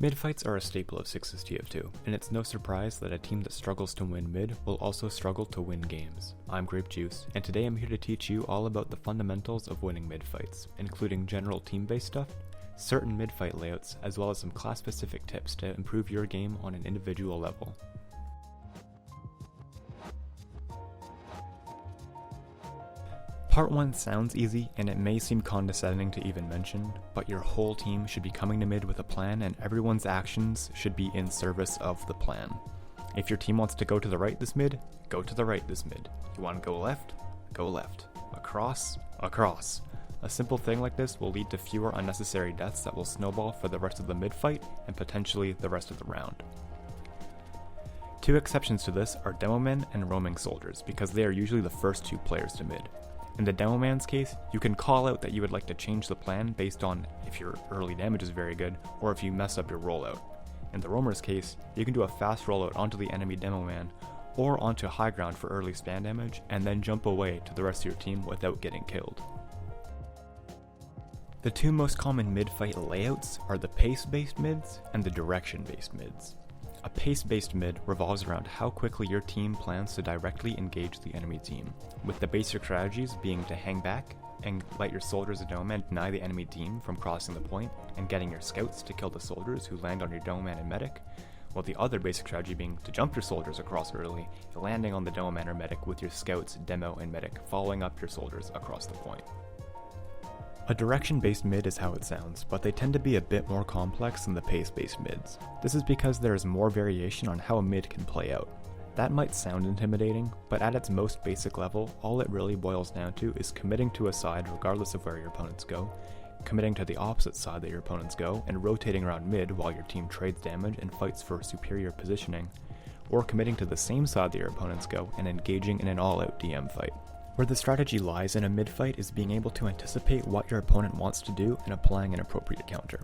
Mid-fights are a staple of 6's TF2, and it's no surprise that a team that struggles to win mid will also struggle to win games. I'm Grape Juice, and today I'm here to teach you all about the fundamentals of winning mid-fights, including general team-based stuff, certain mid-fight layouts, as well as some class-specific tips to improve your game on an individual level. Part 1 sounds easy, and it may seem condescending to even mention, but your whole team should be coming to mid with a plan, and everyone's actions should be in service of the plan. If your team wants to go to the right this mid, go to the right this mid. You want to go left? Go left. Across? Across. A simple thing like this will lead to fewer unnecessary deaths that will snowball for the rest of the mid fight, and potentially the rest of the round. Two exceptions to this are demomen and roaming soldiers, because they are usually the first two players to mid. In the demoman's case, you can call out that you would like to change the plan based on if your early damage is very good, or if you mess up your rollout. In the roamer's case, you can do a fast rollout onto the enemy demoman, or onto high ground for early spam damage, and then jump away to the rest of your team without getting killed. The two most common mid-fight layouts are the pace-based mids and the direction-based mids. A pace-based mid revolves around how quickly your team plans to directly engage the enemy team, with the basic strategies being to hang back and let your soldiers and demoman deny the enemy team from crossing the point, and getting your scouts to kill the soldiers who land on your demoman and medic, while the other basic strategy being to jump your soldiers across early, landing on the demoman or medic with your scouts, demo, and medic following up your soldiers across the point. A direction-based mid is how it sounds, but they tend to be a bit more complex than the pace-based mids. This is because there is more variation on how a mid can play out. That might sound intimidating, but at its most basic level, all it really boils down to is committing to a side regardless of where your opponents go, committing to the opposite side that your opponents go, and rotating around mid while your team trades damage and fights for superior positioning, or committing to the same side that your opponents go and engaging in an all-out DM fight. Where the strategy lies in a mid-fight is being able to anticipate what your opponent wants to do and applying an appropriate counter.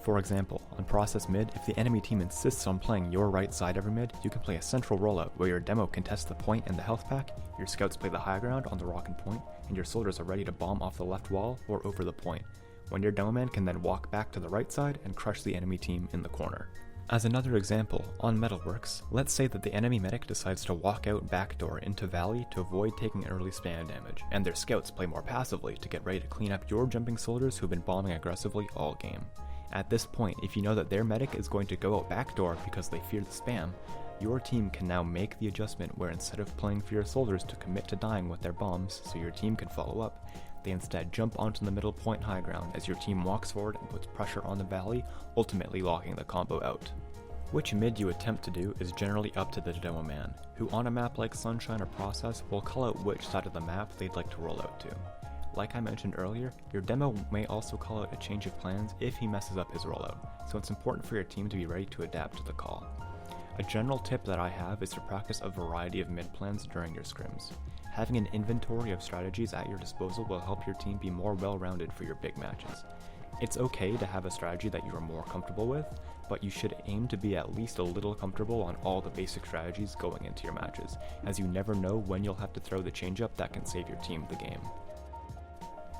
For example, on process mid, if the enemy team insists on playing your right side every mid, you can play a central rollout where your demo contests the point and the health pack, your scouts play the high ground on the rock and point, and your soldiers are ready to bomb off the left wall or over the point, when your demoman can then walk back to the right side and crush the enemy team in the corner. As another example, on Metalworks, let's say that the enemy medic decides to walk out backdoor into Valley to avoid taking early spam damage, and their scouts play more passively to get ready to clean up your jumping soldiers who've been bombing aggressively all game. At this point, if you know that their medic is going to go out backdoor because they fear the spam, your team can now make the adjustment where instead of playing for your soldiers to commit to dying with their bombs so your team can follow up, they instead jump onto the middle point high ground as your team walks forward and puts pressure on the Valley, ultimately locking the combo out. Which mid you attempt to do is generally up to the demoman, who on a map like Sunshine or Process will call out which side of the map they'd like to roll out to. Like I mentioned earlier, your demo may also call out a change of plans if he messes up his rollout, so it's important for your team to be ready to adapt to the call. A general tip that I have is to practice a variety of mid plans during your scrims. Having an inventory of strategies at your disposal will help your team be more well-rounded for your big matches. It's okay to have a strategy that you are more comfortable with, but you should aim to be at least a little comfortable on all the basic strategies going into your matches, as you never know when you'll have to throw the changeup that can save your team the game.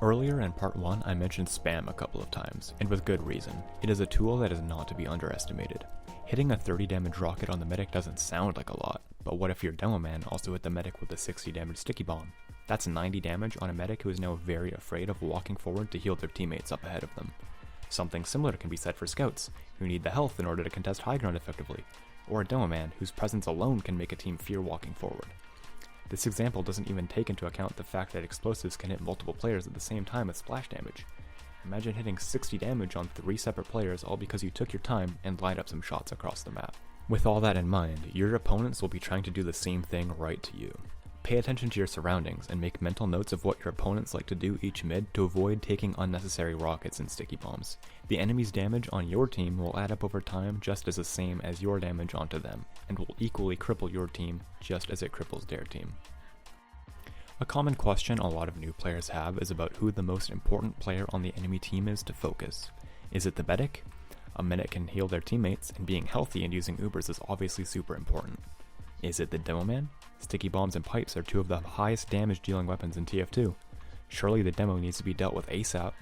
Earlier in part 1 I mentioned spam a couple of times, and with good reason. It is a tool that is not to be underestimated. Hitting a 30 damage rocket on the medic doesn't sound like a lot, but what if your demoman also hit the medic with a 60 damage sticky bomb? That's 90 damage on a medic who is now very afraid of walking forward to heal their teammates up ahead of them. Something similar can be said for scouts, who need the health in order to contest high ground effectively, or a demoman whose presence alone can make a team fear walking forward. This example doesn't even take into account the fact that explosives can hit multiple players at the same time as splash damage. Imagine hitting 60 damage on 3 separate players all because you took your time and lined up some shots across the map. With all that in mind, your opponents will be trying to do the same thing right to you. Pay attention to your surroundings and make mental notes of what your opponents like to do each mid to avoid taking unnecessary rockets and sticky bombs. The enemy's damage on your team will add up over time just as the same as your damage onto them, and will equally cripple your team just as it cripples their team. A common question a lot of new players have is about who the most important player on the enemy team is to focus. Is it the medic? A medic can heal their teammates, and being healthy and using Ubers is obviously super important. Is it the demoman? Sticky bombs and pipes are two of the highest damage dealing weapons in TF2. Surely the demo needs to be dealt with ASAP.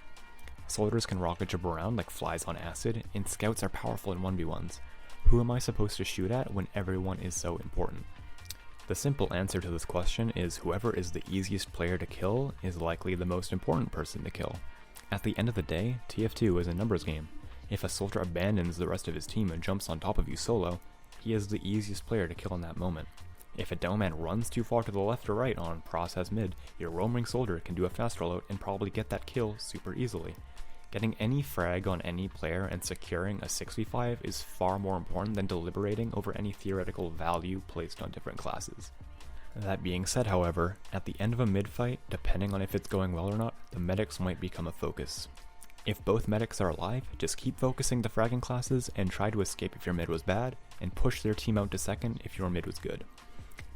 Soldiers can rocket jump around like flies on acid, and scouts are powerful in 1v1s. Who am I supposed to shoot at when everyone is so important? The simple answer to this question is whoever is the easiest player to kill is likely the most important person to kill. At the end of the day, TF2 is a numbers game. If a soldier abandons the rest of his team and jumps on top of you solo, he is the easiest player to kill in that moment. If a demoman runs too far to the left or right on process mid, your roaming soldier can do a fast rollout and probably get that kill super easily. Getting any frag on any player and securing a 6v5 is far more important than deliberating over any theoretical value placed on different classes. That being said, however, at the end of a mid fight, depending on if it's going well or not, the medics might become a focus. If both medics are alive, just keep focusing the fragging classes and try to escape if your mid was bad, and push their team out to second if your mid was good.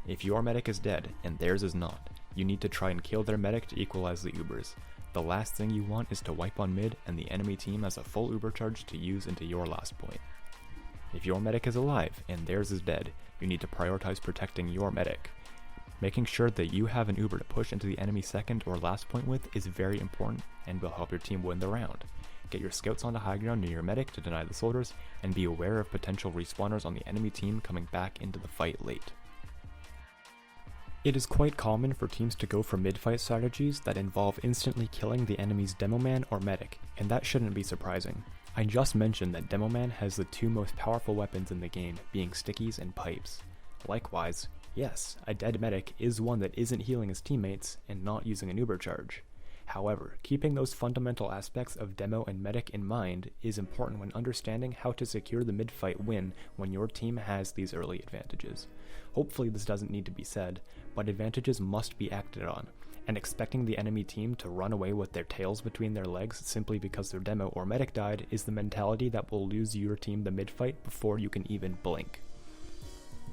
If your medic is dead and theirs is not, you need to try and kill their medic to equalize the Ubers. The last thing you want is to wipe on mid and the enemy team has a full Uber charge to use into your last point. If your medic is alive and theirs is dead, you need to prioritize protecting your medic. Making sure that you have an Uber to push into the enemy second or last point with is very important and will help your team win the round. Get your scouts onto high ground near your medic to deny the soldiers, and be aware of potential respawners on the enemy team coming back into the fight late. It is quite common for teams to go for mid-fight strategies that involve instantly killing the enemy's demoman or medic, and that shouldn't be surprising. I just mentioned that demoman has the two most powerful weapons in the game, being stickies and pipes. Likewise, yes, a dead medic is one that isn't healing his teammates and not using an Uber charge. However, keeping those fundamental aspects of demo and medic in mind is important when understanding how to secure the mid-fight win when your team has these early advantages. Hopefully this doesn't need to be said, but advantages must be acted on, and expecting the enemy team to run away with their tails between their legs simply because their demo or medic died is the mentality that will lose your team the mid-fight before you can even blink.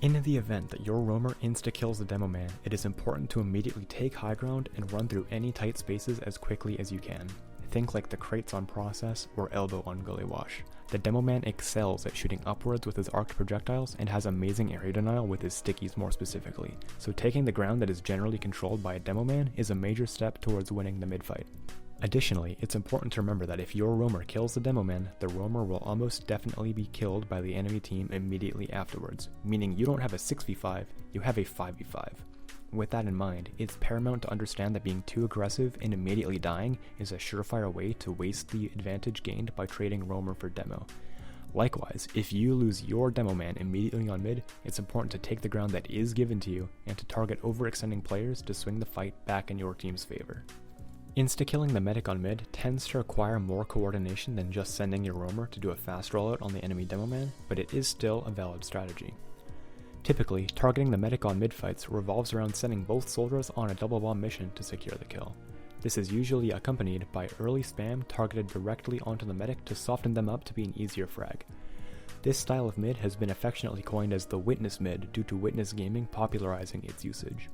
In the event that your roamer insta-kills the demoman, it is important to immediately take high ground and run through any tight spaces as quickly as you can. Think like the crates on process or elbow on gully wash. The demoman excels at shooting upwards with his arced projectiles and has amazing area denial with his stickies more specifically, so taking the ground that is generally controlled by a demoman is a major step towards winning the mid-fight. Additionally, it's important to remember that if your roamer kills the demoman, the roamer will almost definitely be killed by the enemy team immediately afterwards, meaning you don't have a 6v5, you have a 5v5. With that in mind, it's paramount to understand that being too aggressive and immediately dying is a surefire way to waste the advantage gained by trading roamer for demo. Likewise, if you lose your demoman immediately on mid, it's important to take the ground that is given to you and to target overextending players to swing the fight back in your team's favor. Insta-killing the medic on mid tends to require more coordination than just sending your roamer to do a fast rollout on the enemy demoman, but it is still a valid strategy. Typically, targeting the medic on mid fights revolves around sending both soldiers on a double bomb mission to secure the kill. This is usually accompanied by early spam targeted directly onto the medic to soften them up to be an easier frag. This style of mid has been affectionately coined as the witness mid due to witness gaming popularizing its usage.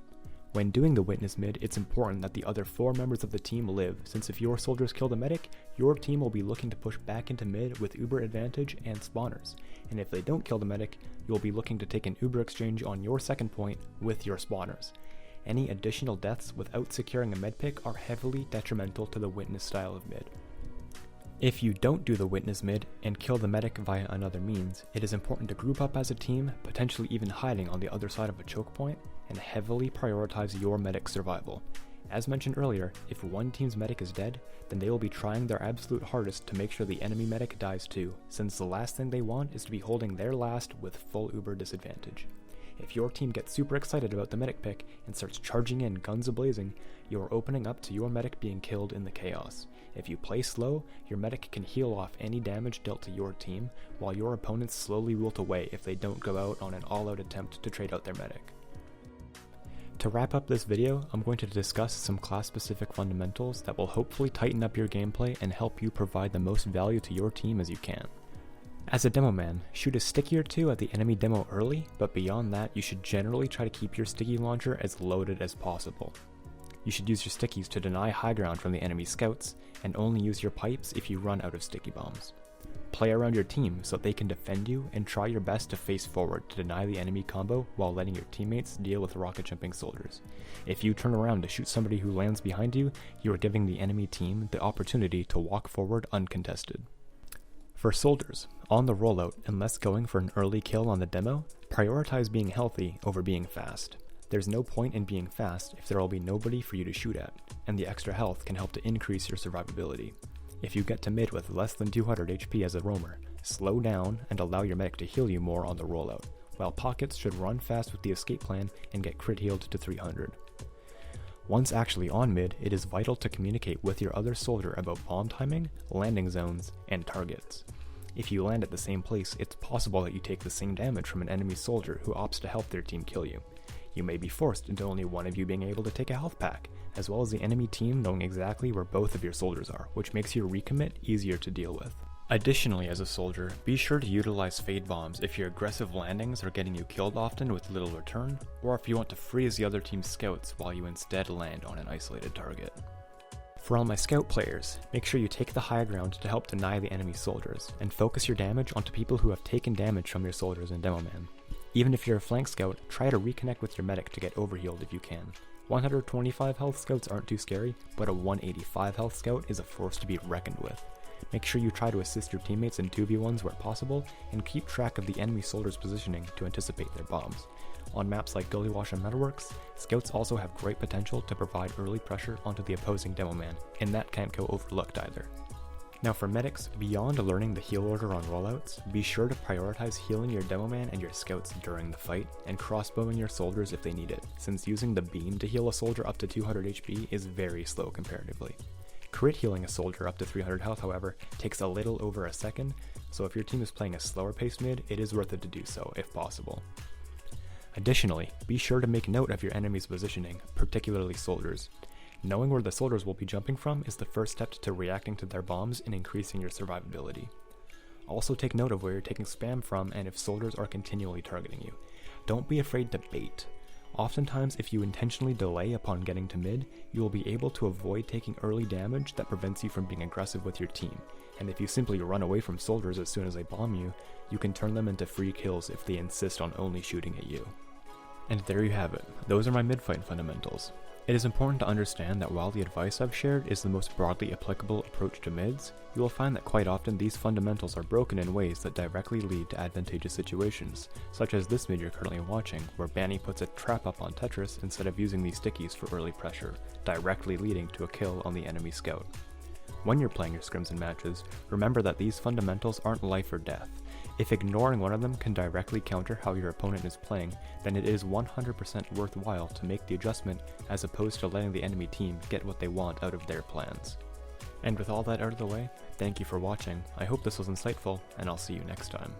When doing the witness mid, it's important that the other 4 members of the team live, since if your soldiers kill the medic, your team will be looking to push back into mid with Uber advantage and spawners, and if they don't kill the medic, you will be looking to take an Uber exchange on your second point with your spawners. Any additional deaths without securing a med pick are heavily detrimental to the witness style of mid. If you don't do the witness mid and kill the medic via another means, it is important to group up as a team, potentially even hiding on the other side of a choke point, and heavily prioritize your medic's survival. As mentioned earlier, if one team's medic is dead, then they will be trying their absolute hardest to make sure the enemy medic dies too, since the last thing they want is to be holding their last with full Uber disadvantage. If your team gets super excited about the medic pick and starts charging in guns a-blazing, you are opening up to your medic being killed in the chaos. If you play slow, your medic can heal off any damage dealt to your team, while your opponents slowly wilt away if they don't go out on an all-out attempt to trade out their medic. To wrap up this video, I'm going to discuss some class-specific fundamentals that will hopefully tighten up your gameplay and help you provide the most value to your team as you can. As a demoman, shoot a sticky or 2 at the enemy demo early, but beyond that, you should generally try to keep your sticky launcher as loaded as possible. You should use your stickies to deny high ground from the enemy scouts, and only use your pipes if you run out of sticky bombs. Play around your team so they can defend you, and try your best to face forward to deny the enemy combo while letting your teammates deal with rocket jumping soldiers. If you turn around to shoot somebody who lands behind you, you are giving the enemy team the opportunity to walk forward uncontested. For soldiers, on the rollout, unless going for an early kill on the demo, prioritize being healthy over being fast. There's no point in being fast if there will be nobody for you to shoot at, and the extra health can help to increase your survivability. If you get to mid with less than 200 HP as a roamer, slow down and allow your medic to heal you more on the rollout, while pockets should run fast with the escape plan and get crit healed to 300. Once actually on mid, it is vital to communicate with your other soldier about bomb timing, landing zones, and targets. If you land at the same place, it's possible that you take the same damage from an enemy soldier who opts to help their team kill you. You may be forced into only one of you being able to take a health pack, as well as the enemy team knowing exactly where both of your soldiers are, which makes your recommit easier to deal with. Additionally, as a soldier, be sure to utilize fade bombs if your aggressive landings are getting you killed often with little return, or if you want to freeze the other team's scouts while you instead land on an isolated target. For all my scout players, make sure you take the high ground to help deny the enemy soldiers, and focus your damage onto people who have taken damage from your soldiers in demoman. Even if you're a flank scout, try to reconnect with your medic to get overhealed if you can. 125 health scouts aren't too scary, but a 185 health scout is a force to be reckoned with. Make sure you try to assist your teammates in 2v1s where possible, and keep track of the enemy soldiers' positioning to anticipate their bombs. On maps like Gullywash and Metalworks, scouts also have great potential to provide early pressure onto the opposing demoman, and that can't go overlooked either. Now for medics, beyond learning the heal order on rollouts, be sure to prioritize healing your demoman and your scouts during the fight, and crossbowing your soldiers if they need it, since using the beam to heal a soldier up to 200 HP is very slow comparatively. Crit healing a soldier up to 300 health, however, takes a little over a second, so if your team is playing a slower paced mid, it is worth it to do so, if possible. Additionally, be sure to make note of your enemy's positioning, particularly soldiers. Knowing where the soldiers will be jumping from is the first step to reacting to their bombs and increasing your survivability. Also take note of where you're taking spam from and if soldiers are continually targeting you. Don't be afraid to bait. Oftentimes, if you intentionally delay upon getting to mid, you will be able to avoid taking early damage that prevents you from being aggressive with your team, and if you simply run away from soldiers as soon as they bomb you, you can turn them into free kills if they insist on only shooting at you. And there you have it, those are my midfight fundamentals. It is important to understand that while the advice I've shared is the most broadly applicable approach to mids, you will find that quite often these fundamentals are broken in ways that directly lead to advantageous situations, such as this mid you're currently watching, where Banny puts a trap up on Tetris instead of using these stickies for early pressure, directly leading to a kill on the enemy scout. When you're playing your scrims and matches, remember that these fundamentals aren't life or death. If ignoring one of them can directly counter how your opponent is playing, then it is 100% worthwhile to make the adjustment as opposed to letting the enemy team get what they want out of their plans. And with all that out of the way, thank you for watching, I hope this was insightful, and I'll see you next time.